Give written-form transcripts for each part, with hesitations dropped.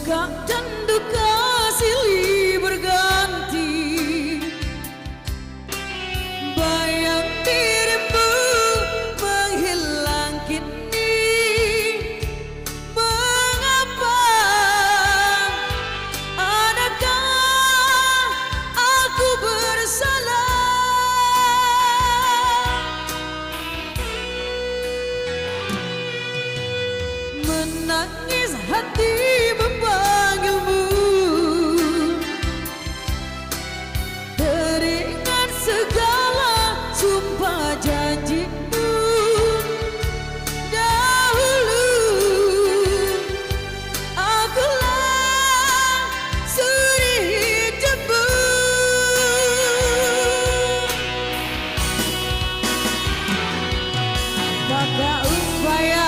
Luka dan duka silih berganti, bayang dirimu menghilang kini. Mengapa? Adakah aku bersalah? Menangis hati memanggilmu, teringat segala sumpah janjimu dahulu. Akulah suri hidupmu. Apakah upaya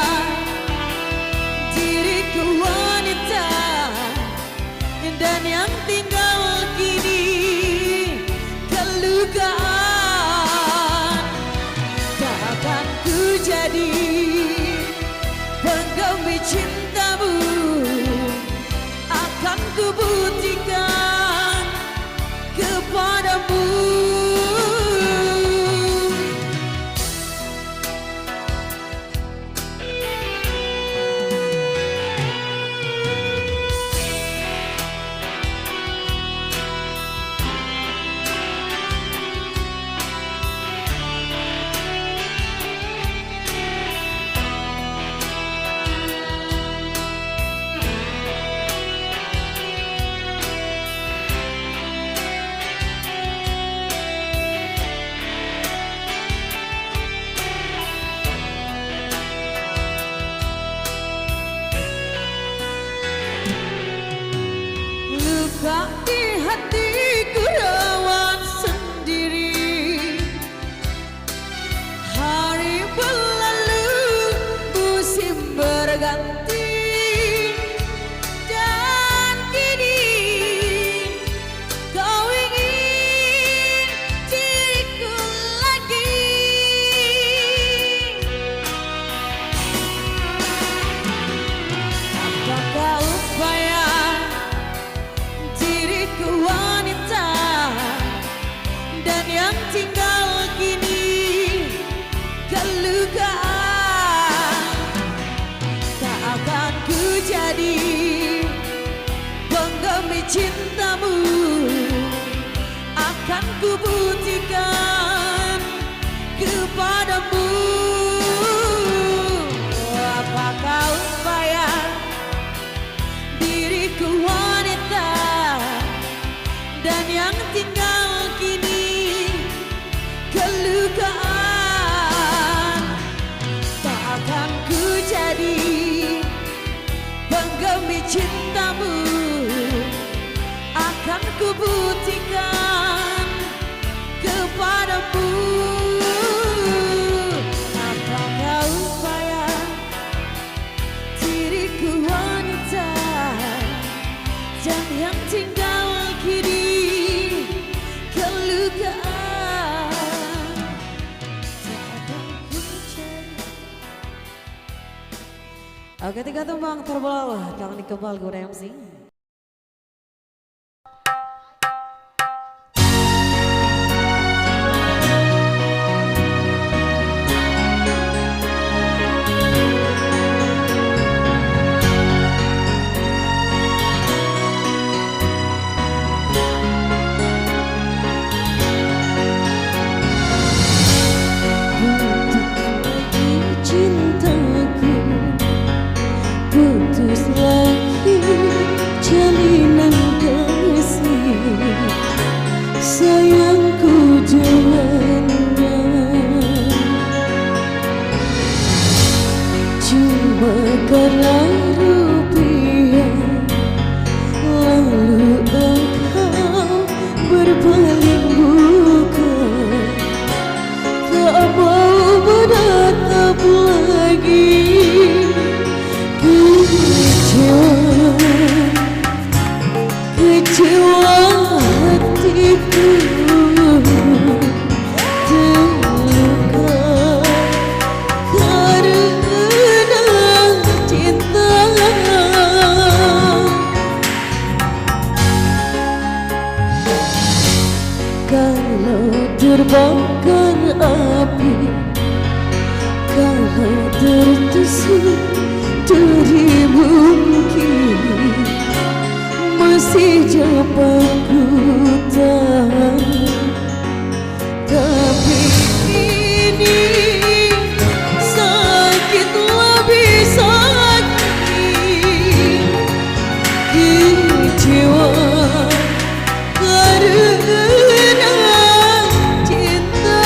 diriku wanita dan yang tinggal kini kelukaan? Tak akan ku jadi penggemar cintamu, akan ku buktikan kepadamu. Luka di hatiku rawat sendiri, hari berlalu musim berganti, dan kini kau ingin diriku lagi. Apakah upaya diriku wanita dan yang tinggal kini kelukaan? Tak akan ku jadi penggemar cintamu, akan ku buktikan kepadamu. Apakah upaya diriku wanita dan yang tinggal kini kelukaan? Tak akan ku jadi penggemar cintamu, akan ku buktikan kepadamu. Apakah upaya diriku wanita dan yang tinggal kini kelukaan? Tak akan ku jadi. Oke, 3 tembang terbawah kali ini kembali gue MC. Putus lagi jalinan kasih, sayangku jalannya cuma karena rupiah. Lalu engkau berpaling buka, tak mau menatap lagi. Kecewa hatiku terluka karena cinta. Kalau terbakar api, kalau tertusuk duri mungkin masih dapat ku tahan. Tapi ini sakit lebih sakit, kecewa karena cinta.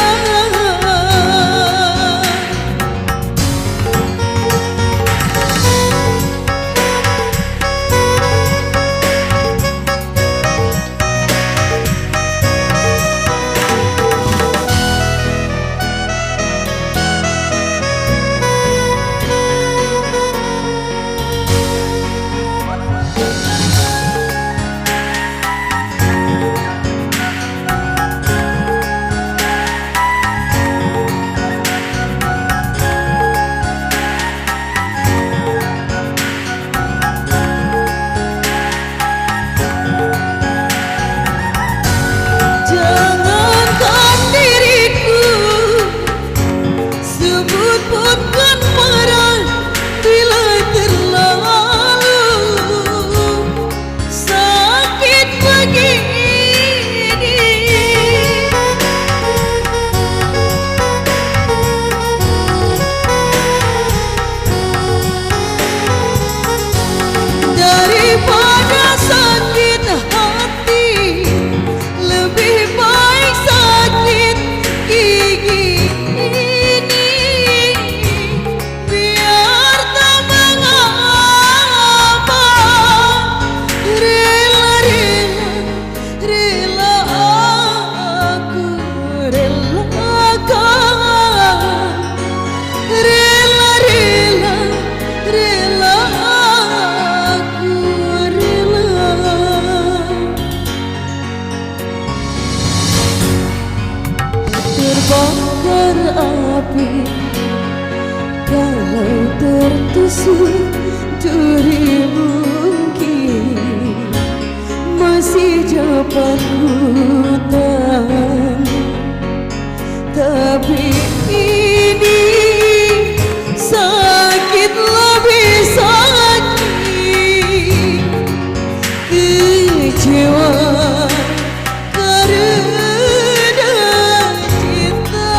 Jangankan diriku, sebut pun kan marah bila terlalu sakit begini. Daripada sakit hati, lebih baik sakit gigi ini. Biar tak mengapa, rela aku relakan. Rela aku rela. Terbakar api, kalau tertusuk duri mungkin masih dapat ku tahan. Tapi ini sakit lebih sakit, kecewa karena cinta.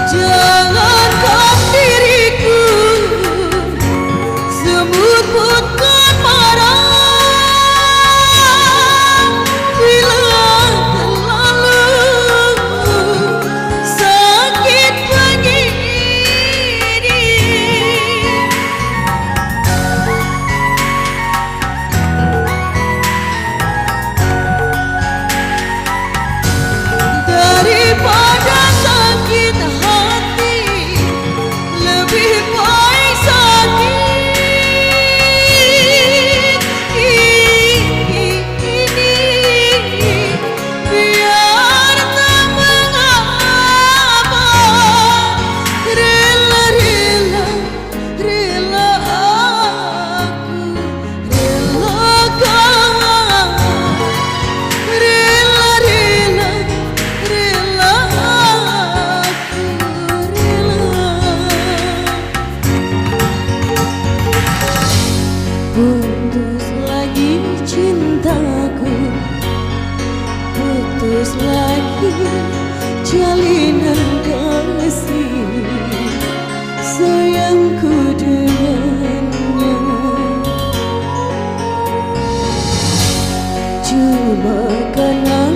Jangankan diriku, semut pun kan marah bila terlalu sakit begini. Daripada sakit hati, lebih baik sakit ini. Biar tak mengapa, rela aku relakan. Rela aku rela. Putus lagi cintaku, putus lagi jalinan kasih sayangku dengannya. Cuma karena